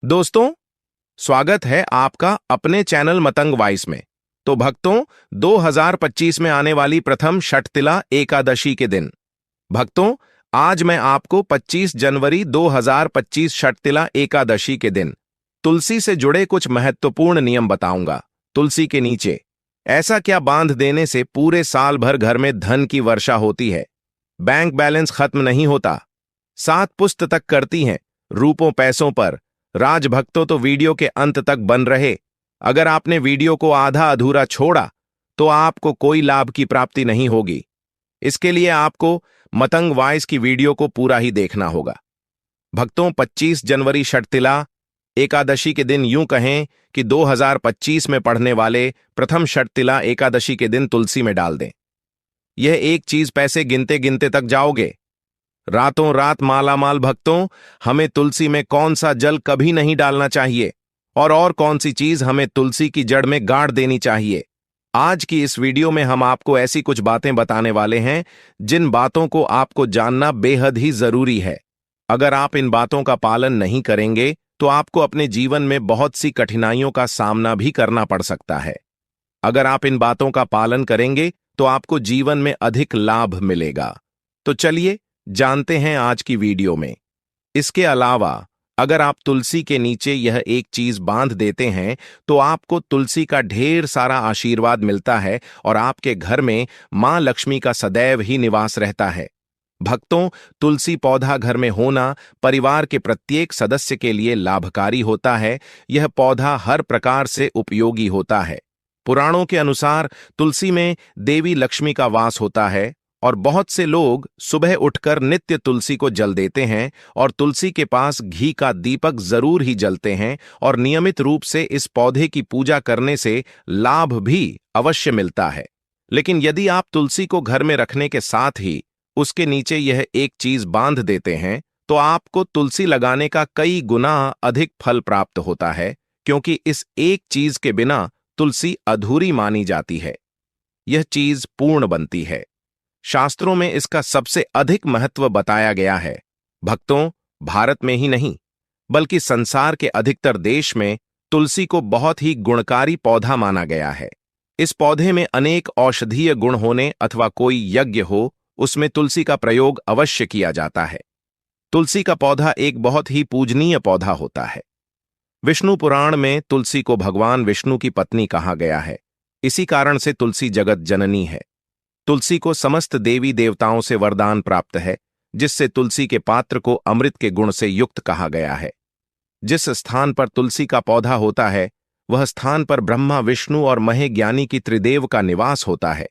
दोस्तों, स्वागत है आपका अपने चैनल मतंग वॉइस में। तो भक्तों, 2025 में आने वाली प्रथम षटतिला एकादशी के दिन। भक्तों, आज मैं आपको 25 जनवरी 2025 षटतिला एकादशी के दिन तुलसी से जुड़े कुछ महत्वपूर्ण नियम बताऊंगा। तुलसी के नीचे ऐसा क्या बांध देने से पूरे साल भर घर में धन की वर्षा होती है, बैंक बैलेंस खत्म नहीं होता, 7 पुस्त तक करती हैं, रूपों पैसों पर। राजभक्तों तो वीडियो के अंत तक बन रहे। अगर आपने वीडियो को आधा अधूरा छोड़ा तो आपको कोई लाभ की प्राप्ति नहीं होगी। इसके लिए आपको मतंग वॉइस की वीडियो को पूरा ही देखना होगा। भक्तों, 25 जनवरी षटतिला एकादशी के दिन यूं कहें कि 2025 में पढ़ने वाले प्रथम षटतिला एकादशी के दिन तुलसी में डाल दें। यह एक चीज पैसे गिनते गिनते तक जाओगे। रातों रात मालामाल। भक्तों, हमें तुलसी में कौन सा जल कभी नहीं डालना चाहिए और कौन सी चीज हमें तुलसी की जड़ में गाड़ देनी चाहिए। आज की इस वीडियो में हम आपको ऐसी कुछ बातें बताने वाले हैं जिन बातों को आपको जानना बेहद ही जरूरी है। अगर आप इन बातों का पालन नहीं करेंगे तो आपको अपने जीवन में बहुत सी कठिनाइयों का सामना भी करना पड़ सकता है। अगर आप इन बातों का पालन करेंगे तो आपको जीवन में अधिक लाभ मिलेगा। तो चलिए जानते हैं आज की वीडियो में। इसके अलावा अगर आप तुलसी के नीचे यह एक चीज बांध देते हैं तो आपको तुलसी का ढेर सारा आशीर्वाद मिलता है और आपके घर में मां लक्ष्मी का सदैव ही निवास रहता है। भक्तों, तुलसी पौधा घर में होना परिवार के प्रत्येक सदस्य के लिए लाभकारी होता है। यह पौधा हर प्रकार से उपयोगी होता है। पुराणों के अनुसार तुलसी में देवी लक्ष्मी का वास होता है और बहुत से लोग सुबह उठकर नित्य तुलसी को जल देते हैं और तुलसी के पास घी का दीपक जरूर ही जलते हैं और नियमित रूप से इस पौधे की पूजा करने से लाभ भी अवश्य मिलता है। लेकिन यदि आप तुलसी को घर में रखने के साथ ही उसके नीचे यह एक चीज बांध देते हैं तो आपको तुलसी लगाने का कई गुना अधिक फल प्राप्त होता है, क्योंकि इस एक चीज के बिना तुलसी अधूरी मानी जाती है। यह चीज पूर्ण बनती है। शास्त्रों में इसका सबसे अधिक महत्व बताया गया है। भक्तों, भारत में ही नहीं बल्कि संसार के अधिकतर देश में तुलसी को बहुत ही गुणकारी पौधा माना गया है। इस पौधे में अनेक औषधीय गुण होने अथवा कोई यज्ञ हो, उसमें तुलसी का प्रयोग अवश्य किया जाता है। तुलसी का पौधा एक बहुत ही पूजनीय पौधा होता है। विष्णु पुराण में तुलसी को भगवान विष्णु की पत्नी कहा गया है। इसी कारण से तुलसी जगत जननी है। तुलसी को समस्त देवी देवताओं से वरदान प्राप्त है, जिससे तुलसी के पात्र को अमृत के गुण से युक्त कहा गया है। जिस स्थान पर तुलसी का पौधा होता है वह स्थान पर ब्रह्मा विष्णु और महेज्ञानी की त्रिदेव का निवास होता है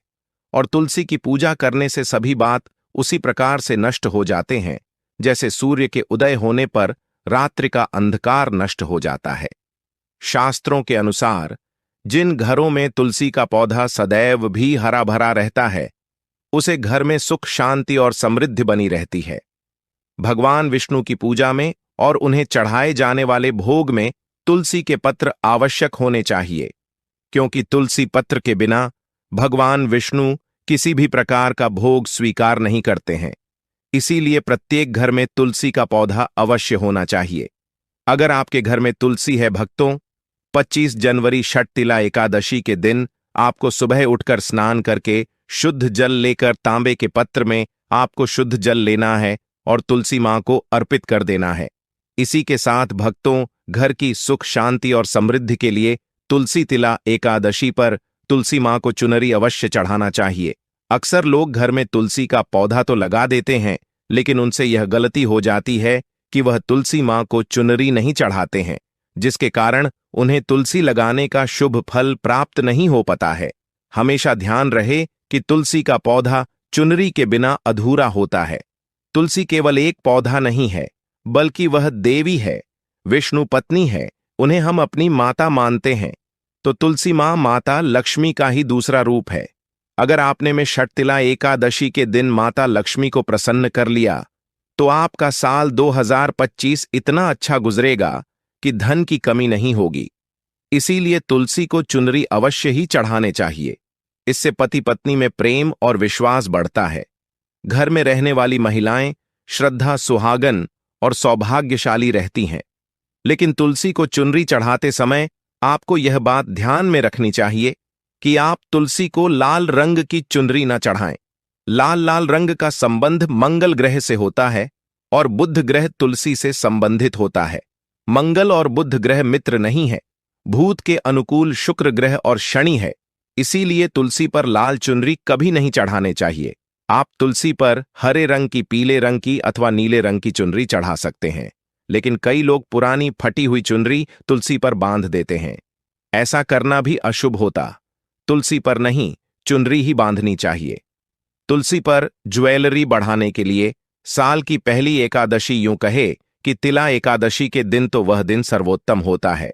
और तुलसी की पूजा करने से सभी बात उसी प्रकार से नष्ट हो जाते हैं जैसे सूर्य के उदय होने पर रात्रि का अंधकार नष्ट हो जाता है। शास्त्रों के अनुसार जिन घरों में तुलसी का पौधा सदैव भी हरा भरा रहता है उसे घर में सुख शांति और समृद्धि बनी रहती है। भगवान विष्णु की पूजा में और उन्हें चढ़ाए जाने वाले भोग में तुलसी के पत्र आवश्यक होने चाहिए, क्योंकि तुलसी पत्र के बिना भगवान विष्णु किसी भी प्रकार का भोग स्वीकार नहीं करते हैं। इसीलिए प्रत्येक घर में तुलसी का पौधा अवश्य होना चाहिए। अगर आपके घर में तुलसी है भक्तों, 25 जनवरी षटतिला एकादशी के दिन आपको सुबह उठकर स्नान करके शुद्ध जल लेकर तांबे के पत्र में आपको शुद्ध जल लेना है और तुलसी मां को अर्पित कर देना है। इसी के साथ भक्तों, घर की सुख शांति और समृद्धि के लिए तुलसी तिला एकादशी पर तुलसी मां को चुनरी अवश्य चढ़ाना चाहिए। अक्सर लोग घर में तुलसी का पौधा तो लगा देते हैं, लेकिन उनसे यह गलती हो जाती है कि वह तुलसी मां को चुनरी नहीं चढ़ाते हैं, जिसके कारण उन्हें तुलसी लगाने का शुभ फल प्राप्त नहीं हो पाता है। हमेशा ध्यान रहे कि तुलसी का पौधा चुनरी के बिना अधूरा होता है। तुलसी केवल एक पौधा नहीं है, बल्कि वह देवी है, विष्णु पत्नी है। उन्हें हम अपनी माता मानते हैं, तो तुलसी मां माता लक्ष्मी का ही दूसरा रूप है। अगर आपने में षटतिला एकादशी के दिन माता लक्ष्मी को प्रसन्न कर लिया तो आपका साल 2025 इतना अच्छा गुजरेगा कि धन की कमी नहीं होगी। इसीलिए तुलसी को चुनरी अवश्य ही चढ़ाने चाहिए। इससे पति पत्नी में प्रेम और विश्वास बढ़ता है। घर में रहने वाली महिलाएं श्रद्धा, सुहागन और सौभाग्यशाली रहती हैं। लेकिन तुलसी को चुनरी चढ़ाते समय आपको यह बात ध्यान में रखनी चाहिए कि आप तुलसी को लाल रंग की चुनरी न चढ़ाएं। लाल रंग का संबंध मंगल ग्रह से होता है और बुध ग्रह तुलसी से संबंधित होता है। मंगल और बुध ग्रह मित्र नहीं है। भूत के अनुकूल शुक्र ग्रह और शनि है। इसीलिए तुलसी पर लाल चुनरी कभी नहीं चढ़ाने चाहिए। आप तुलसी पर हरे रंग की, पीले रंग की अथवा नीले रंग की चुनरी चढ़ा सकते हैं, लेकिन कई लोग पुरानी फटी हुई चुनरी तुलसी पर बांध देते हैं। ऐसा करना भी अशुभ होता। तुलसी पर नहीं, चुनरी ही बांधनी चाहिए। तुलसी पर ज्वेलरी बढ़ाने के लिए साल की पहली एकादशी, यूं कहे कि तिला एकादशी के दिन तो वह दिन सर्वोत्तम होता है।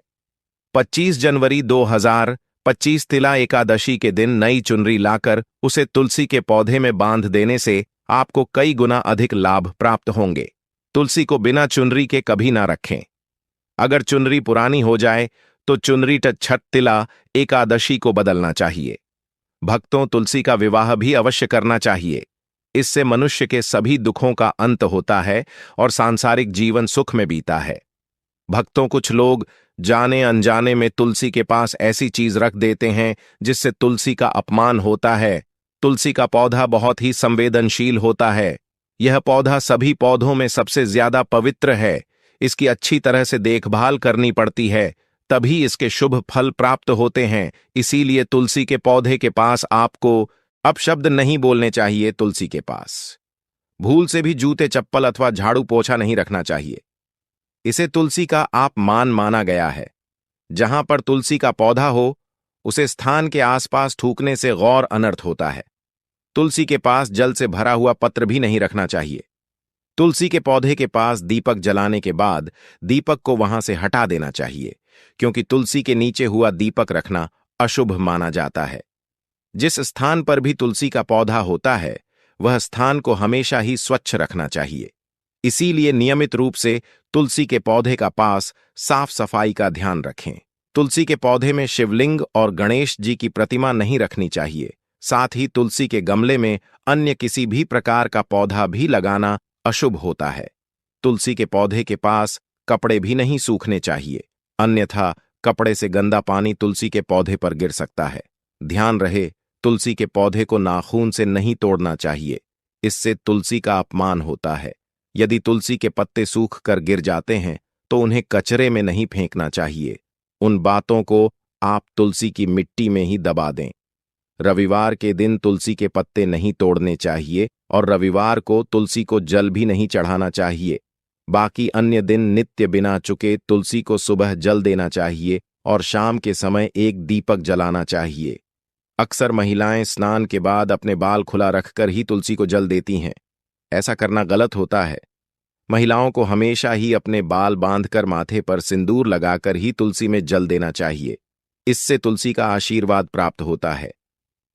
25 जनवरी 2025 तिला एकादशी के दिन नई चुनरी लाकर उसे तुलसी के पौधे में बांध देने से आपको कई गुना अधिक लाभ प्राप्त होंगे। तुलसी को बिना चुनरी के कभी ना रखें। अगर चुनरी पुरानी हो जाए तो चुनरी छठ तिला एकादशी को बदलना चाहिए। भक्तों, तुलसी का विवाह भी अवश्य करना चाहिए। इससे मनुष्य के सभी दुखों का अंत होता है और सांसारिक जीवन सुख में बीता है। भक्तों, कुछ लोग जाने अनजाने में तुलसी के पास ऐसी चीज रख देते हैं जिससे तुलसी का अपमान होता है। तुलसी का पौधा बहुत ही संवेदनशील होता है। यह पौधा सभी पौधों में सबसे ज्यादा पवित्र है। इसकी अच्छी तरह से देखभाल करनी पड़ती है, तभी इसके शुभ फल प्राप्त होते हैं। इसीलिए तुलसी के पौधे के पास आपको अपशब्द नहीं बोलने चाहिए। तुलसी के पास भूल से भी जूते, चप्पल अथवा झाड़ू पोछा नहीं रखना चाहिए। इसे तुलसी का अपमान माना गया है। जहां पर तुलसी का पौधा हो, उसे स्थान के आसपास थूकने से गौर अनर्थ होता है। तुलसी के पास जल से भरा हुआ पत्र भी नहीं रखना चाहिए। तुलसी के पौधे के पास दीपक जलाने के बाद दीपक को वहां से हटा देना चाहिए, क्योंकि तुलसी के नीचे हुआ दीपक रखना अशुभ माना जाता है। जिस स्थान पर भी तुलसी का पौधा होता है, वह स्थान को हमेशा ही स्वच्छ रखना चाहिए। इसीलिए नियमित रूप से तुलसी के पौधे का पास साफ सफाई का ध्यान रखें। तुलसी के पौधे में शिवलिंग और गणेश जी की प्रतिमा नहीं रखनी चाहिए। साथ ही तुलसी के गमले में अन्य किसी भी प्रकार का पौधा भी लगाना अशुभ होता है। तुलसी के पौधे के पास कपड़े भी नहीं सूखने चाहिए, अन्यथा कपड़े से गंदा पानी तुलसी के पौधे पर गिर सकता है। ध्यान रहे, तुलसी के पौधे को नाखून से नहीं तोड़ना चाहिए, इससे तुलसी का अपमान होता है। यदि तुलसी के पत्ते सूख कर गिर जाते हैं तो उन्हें कचरे में नहीं फेंकना चाहिए। उन बातों को आप तुलसी की मिट्टी में ही दबा दें। रविवार के दिन तुलसी के पत्ते नहीं तोड़ने चाहिए और रविवार को तुलसी को जल भी नहीं चढ़ाना चाहिए। बाकी अन्य दिन नित्य बिना चुके तुलसी को सुबह जल देना चाहिए और शाम के समय एक दीपक जलाना चाहिए। अक्सर महिलाएं स्नान के बाद अपने बाल खुला रखकर ही तुलसी को जल देती हैं। ऐसा करना गलत होता है। महिलाओं को हमेशा ही अपने बाल बांधकर माथे पर सिंदूर लगाकर ही तुलसी में जल देना चाहिए। इससे तुलसी का आशीर्वाद प्राप्त होता है।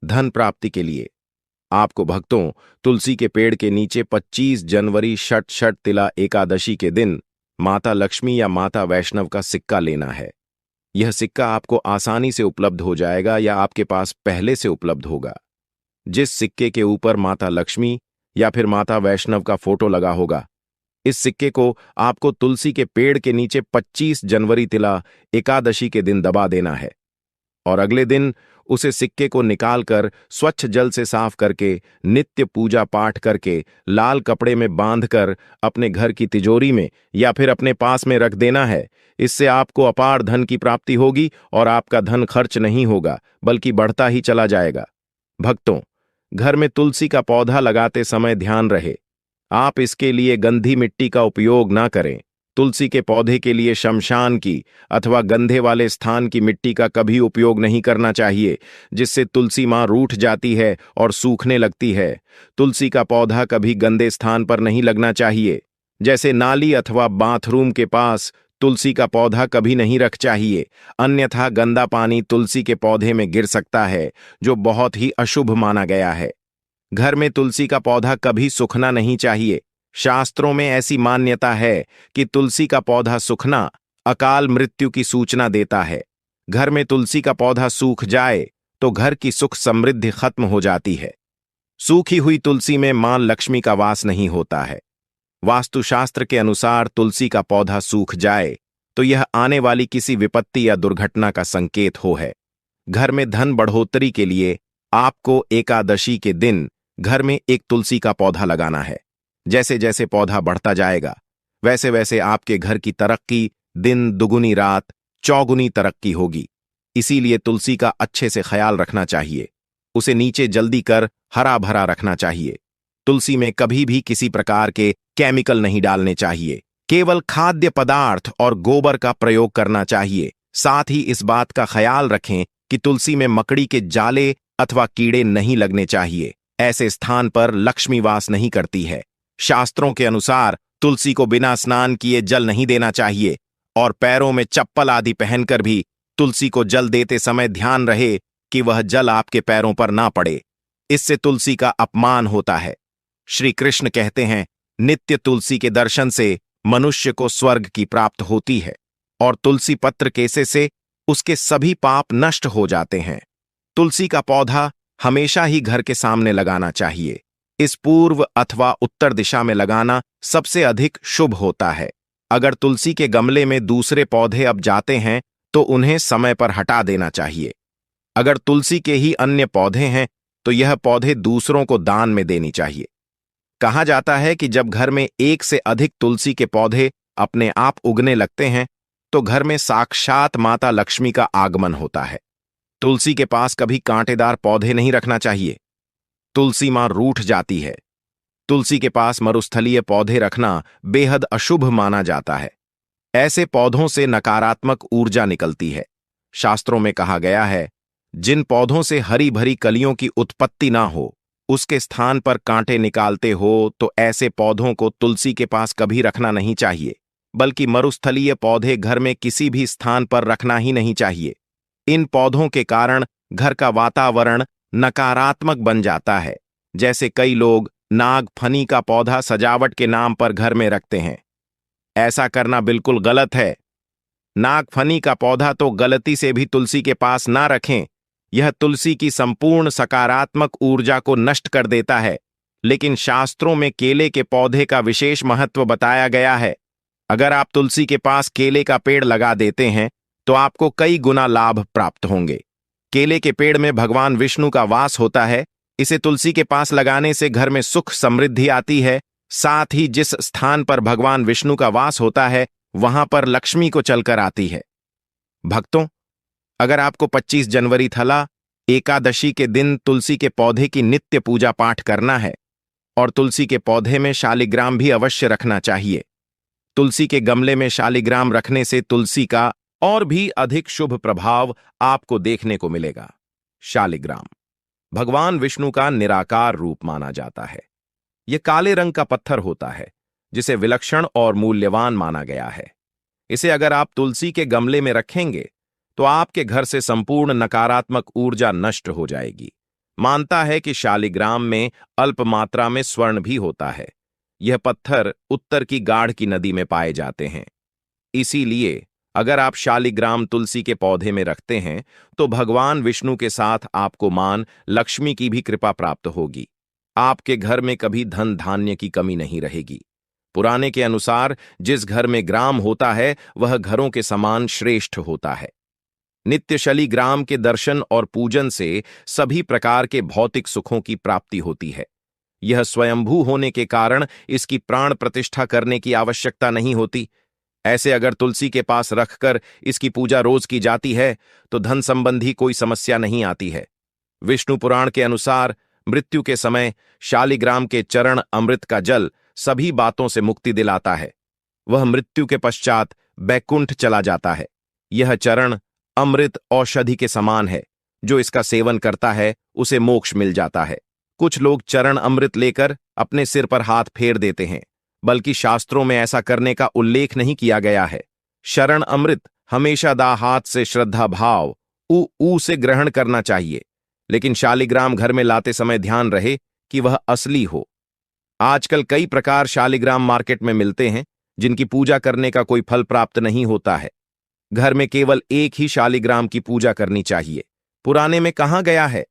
धन प्राप्ति के लिए आपको भक्तों, तुलसी के पेड़ के नीचे 25 जनवरी छठ तिला एकादशी के दिन माता लक्ष्मी या माता वैष्णव का सिक्का लेना है। यह सिक्का आपको आसानी से उपलब्ध हो जाएगा या आपके पास पहले से उपलब्ध होगा। जिस सिक्के के ऊपर माता लक्ष्मी या फिर माता वैष्णव का फोटो लगा होगा, इस सिक्के को आपको तुलसी के पेड़ के नीचे 25 जनवरी तिला एकादशी के दिन दबा देना है और अगले दिन उसे सिक्के को निकालकर स्वच्छ जल से साफ करके नित्य पूजा पाठ करके लाल कपड़े में बांधकर अपने घर की तिजोरी में या फिर अपने पास में रख देना है। इससे आपको अपार धन की प्राप्ति होगी और आपका धन खर्च नहीं होगा, बल्कि बढ़ता ही चला जाएगा। भक्तों, घर में तुलसी का पौधा लगाते समय ध्यान रहे, आप इसके लिए गंधी मिट्टी का उपयोग ना करें। तुलसी के पौधे के लिए शमशान की अथवा गंधे वाले स्थान की मिट्टी का कभी उपयोग नहीं करना चाहिए, जिससे तुलसी मां रूठ जाती है और सूखने लगती है। तुलसी का पौधा कभी गंदे स्थान पर नहीं लगना चाहिए, जैसे नाली अथवा बाथरूम के पास तुलसी का पौधा कभी नहीं रख चाहिए, अन्यथा गंदा पानी तुलसी के पौधे में गिर सकता है, जो बहुत ही अशुभ माना गया है। घर में तुलसी का पौधा कभी सूखना नहीं चाहिए। शास्त्रों में ऐसी मान्यता है कि तुलसी का पौधा सूखना अकाल मृत्यु की सूचना देता है। घर में तुलसी का पौधा सूख जाए तो घर की सुख समृद्धि खत्म हो जाती है। सूखी हुई तुलसी में मां लक्ष्मी का वास नहीं होता है। वास्तुशास्त्र के अनुसार तुलसी का पौधा सूख जाए तो यह आने वाली किसी विपत्ति या दुर्घटना का संकेत हो है। घर में धन बढ़ोतरी के लिए आपको एकादशी के दिन घर में एक तुलसी का पौधा लगाना है। जैसे जैसे पौधा बढ़ता जाएगा वैसे वैसे आपके घर की तरक्की दिन दुगुनी रात चौगुनी तरक्की होगी। इसीलिए तुलसी का अच्छे से ख्याल रखना चाहिए। उसे नीचे जल्दी कर हरा भरा रखना चाहिए। तुलसी में कभी भी किसी प्रकार के केमिकल नहीं डालने चाहिए। केवल खाद्य पदार्थ और गोबर का प्रयोग करना चाहिए। साथ ही इस बात का ख्याल रखें कि तुलसी में मकड़ी के जाले अथवा कीड़े नहीं लगने चाहिए। ऐसे स्थान पर लक्ष्मी वास नहीं करती है। शास्त्रों के अनुसार तुलसी को बिना स्नान किए जल नहीं देना चाहिए और पैरों में चप्पल आदि पहनकर भी तुलसी को जल देते समय ध्यान रहे कि वह जल आपके पैरों पर ना पड़े। इससे तुलसी का अपमान होता है। श्री कृष्ण कहते हैं, नित्य तुलसी के दर्शन से मनुष्य को स्वर्ग की प्राप्त होती है और तुलसी पत्र केसे से उसके सभी पाप नष्ट हो जाते हैं। तुलसी का पौधा हमेशा ही घर के सामने लगाना चाहिए। इस पूर्व अथवा उत्तर दिशा में लगाना सबसे अधिक शुभ होता है। अगर तुलसी के गमले में दूसरे पौधे अब जाते हैं तो उन्हें समय पर हटा देना चाहिए। अगर तुलसी के ही अन्य पौधे हैं तो यह पौधे दूसरों को दान में देनी चाहिए। कहा जाता है कि जब घर में एक से अधिक तुलसी के पौधे अपने आप उगने लगते हैं तो घर में साक्षात माता लक्ष्मी का आगमन होता है। तुलसी के पास कभी कांटेदार पौधे नहीं रखना चाहिए। तुलसी मां रूठ जाती है। तुलसी के पास मरुस्थलीय पौधे रखना बेहद अशुभ माना जाता है। ऐसे पौधों से नकारात्मक ऊर्जा निकलती है। शास्त्रों में कहा गया है, जिन पौधों से हरी भरी कलियों की उत्पत्ति ना हो उसके स्थान पर कांटे निकालते हो तो ऐसे पौधों को तुलसी के पास कभी रखना नहीं चाहिए, बल्कि मरुस्थलीय पौधे घर में किसी भी स्थान पर रखना ही नहीं चाहिए। इन पौधों के कारण घर का वातावरण नकारात्मक बन जाता है। जैसे कई लोग नागफनी का पौधा सजावट के नाम पर घर में रखते हैं। ऐसा करना बिल्कुल गलत है। नागफनी का पौधा तो गलती से भी तुलसी के पास ना रखें। यह तुलसी की संपूर्ण सकारात्मक ऊर्जा को नष्ट कर देता है। लेकिन शास्त्रों में केले के पौधे का विशेष महत्व बताया गया है। अगर आप तुलसी के पास केले का पेड़ लगा देते हैं तो आपको कई गुना लाभ प्राप्त होंगे। केले के पेड़ में भगवान विष्णु का वास होता है। इसे तुलसी के पास लगाने से घर में सुख समृद्धि आती है। साथ ही जिस स्थान पर भगवान विष्णु का वास होता है वहां पर लक्ष्मी को चलकर आती है। भक्तों, अगर आपको 25 जनवरी थला एकादशी के दिन तुलसी के पौधे की नित्य पूजा पाठ करना है और तुलसी के पौधे में शालिग्राम भी अवश्य रखना चाहिए। तुलसी के गमले में शालिग्राम रखने से तुलसी का और भी अधिक शुभ प्रभाव आपको देखने को मिलेगा। शालिग्राम भगवान विष्णु का निराकार रूप माना जाता है। यह काले रंग का पत्थर होता है जिसे विलक्षण और मूल्यवान माना गया है। इसे अगर आप तुलसी के गमले में रखेंगे तो आपके घर से संपूर्ण नकारात्मक ऊर्जा नष्ट हो जाएगी। मानता है कि शालिग्राम में अल्प मात्रा में स्वर्ण भी होता है। यह पत्थर उत्तर की गाढ़ की नदी में पाए जाते हैं। इसीलिए अगर आप शालिग्राम तुलसी के पौधे में रखते हैं तो भगवान विष्णु के साथ आपको मान लक्ष्मी की भी कृपा प्राप्त होगी। आपके घर में कभी धन धान्य की कमी नहीं रहेगी। पुराने के अनुसार जिस घर में ग्राम होता है वह घरों के समान श्रेष्ठ होता है। नित्य शालिग्राम के दर्शन और पूजन से सभी प्रकार के भौतिक सुखों की प्राप्ति होती है। यह स्वयंभू होने के कारण इसकी प्राण प्रतिष्ठा करने की आवश्यकता नहीं होती। ऐसे अगर तुलसी के पास रखकर इसकी पूजा रोज की जाती है तो धन संबंधी कोई समस्या नहीं आती है। विष्णु पुराण के अनुसार मृत्यु के समय शालिग्राम के चरण अमृत का जल सभी बातों से मुक्ति दिलाता है। वह मृत्यु के पश्चात बैकुंठ चला जाता है। यह चरण अमृत औषधि के समान है। जो इसका सेवन करता है उसे मोक्ष मिल जाता है। कुछ लोग चरण अमृत लेकर अपने सिर पर हाथ फेर देते हैं, बल्कि शास्त्रों में ऐसा करने का उल्लेख नहीं किया गया है। शरण अमृत हमेशा दा हाथ से श्रद्धा भाव ऊ से ग्रहण करना चाहिए। लेकिन शालिग्राम घर में लाते समय ध्यान रहे कि वह असली हो। आजकल कई प्रकार शालिग्राम मार्केट में मिलते हैं जिनकी पूजा करने का कोई फल प्राप्त नहीं होता है। घर में केवल एक ही शालिग्राम की पूजा करनी चाहिए। पुराने में कहा गया है,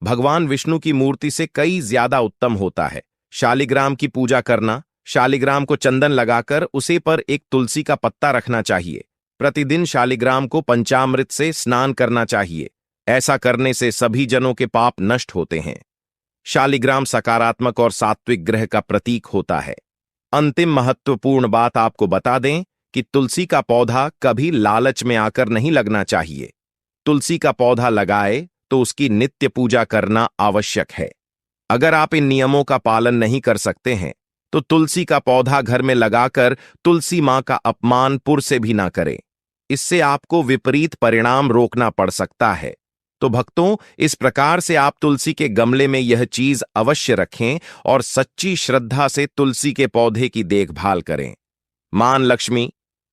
भगवान विष्णु की मूर्ति से कई ज्यादा उत्तम होता है शालिग्राम की पूजा करना। शालिग्राम को चंदन लगाकर उसे पर एक तुलसी का पत्ता रखना चाहिए। प्रतिदिन शालिग्राम को पंचामृत से स्नान करना चाहिए। ऐसा करने से सभी जनों के पाप नष्ट होते हैं। शालिग्राम सकारात्मक और सात्विक ग्रह का प्रतीक होता है। अंतिम महत्वपूर्ण बात आपको बता दें कि तुलसी का पौधा कभी लालच में आकर नहीं लगना चाहिए। तुलसी का पौधा लगाए तो उसकी नित्य पूजा करना आवश्यक है। अगर आप इन नियमों का पालन नहीं कर सकते हैं तो तुलसी का पौधा घर में लगाकर तुलसी मां का अपमान पुर से भी ना करें। इससे आपको विपरीत परिणाम रोकना पड़ सकता है। तो भक्तों, इस प्रकार से आप तुलसी के गमले में यह चीज अवश्य रखें और सच्ची श्रद्धा से तुलसी के पौधे की देखभाल करें। मां लक्ष्मी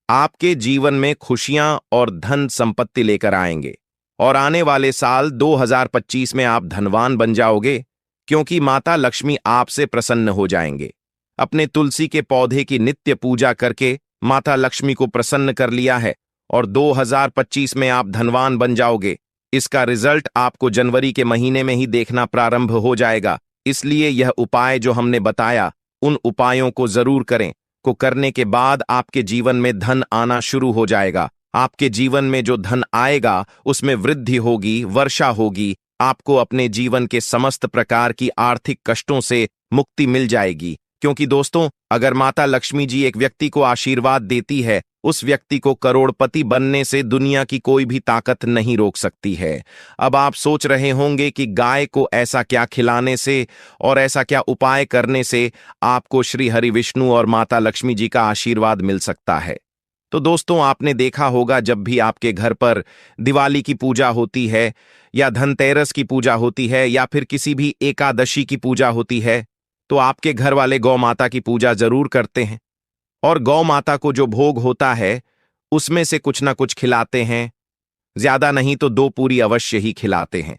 आपके जीवन में खुशियां और धन संपत्ति लेकर आएंगे और आने वाले साल 2025 में आप धनवान बन जाओगे, क्योंकि माता लक्ष्मी आपसे प्रसन्न हो जाएंगे। अपने तुलसी के पौधे की नित्य पूजा करके माता लक्ष्मी को प्रसन्न कर लिया है और 2025 में आप धनवान बन जाओगे। इसका रिजल्ट आपको जनवरी के महीने में ही देखना प्रारंभ हो जाएगा। इसलिए यह उपाय जो हमने बताया, उन उपायों को जरूर करें। को करने के बाद आपके जीवन में धन आना शुरू हो जाएगा। आपके जीवन में जो धन आएगा उसमें वृद्धि होगी, वर्षा होगी। आपको अपने जीवन के समस्त प्रकार की आर्थिक कष्टों से मुक्ति मिल जाएगी। क्योंकि दोस्तों, अगर माता लक्ष्मी जी एक व्यक्ति को आशीर्वाद देती है, उस व्यक्ति को करोड़पति बनने से दुनिया की कोई भी ताकत नहीं रोक सकती है। अब आप सोच रहे होंगे कि गाय को ऐसा क्या खिलाने से और ऐसा क्या उपाय करने से आपको श्री हरि विष्णु और माता लक्ष्मी जी का आशीर्वाद मिल सकता है। तो दोस्तों, आपने देखा होगा जब भी आपके घर पर दिवाली की पूजा होती है या धनतेरस की पूजा होती है या फिर किसी भी एकादशी की पूजा होती है, तो आपके घर वाले गौ माता की पूजा जरूर करते हैं और गौ माता को जो भोग होता है उसमें से कुछ ना कुछ खिलाते हैं। ज्यादा नहीं तो 2 पूरी अवश्य ही खिलाते हैं।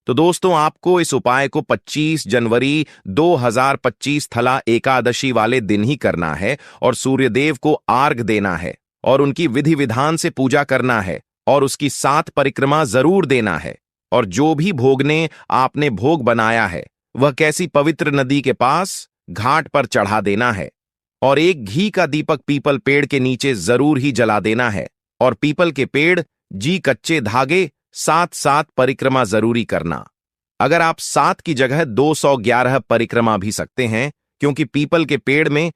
तो दोस्तों, आपको इस उपाय को 25 जनवरी 2025 थला एकादशी वाले दिन ही करना है और सूर्यदेव को आर्घ्य देना है और उनकी विधि विधान से पूजा करना है और उसकी 7 परिक्रमा जरूर देना है। और जो भी भोगने आपने भोग बनाया है वह कैसी पवित्र नदी के पास घाट पर चढ़ा देना है और एक घी का दीपक पीपल पेड़ के नीचे जरूर ही जला देना है। और पीपल के पेड़ जी कच्चे धागे 7 परिक्रमा जरूरी करना। अगर आप 7 की जगह 211 परिक्रमा भी सकते हैं, क्योंकि पीपल के पेड़ में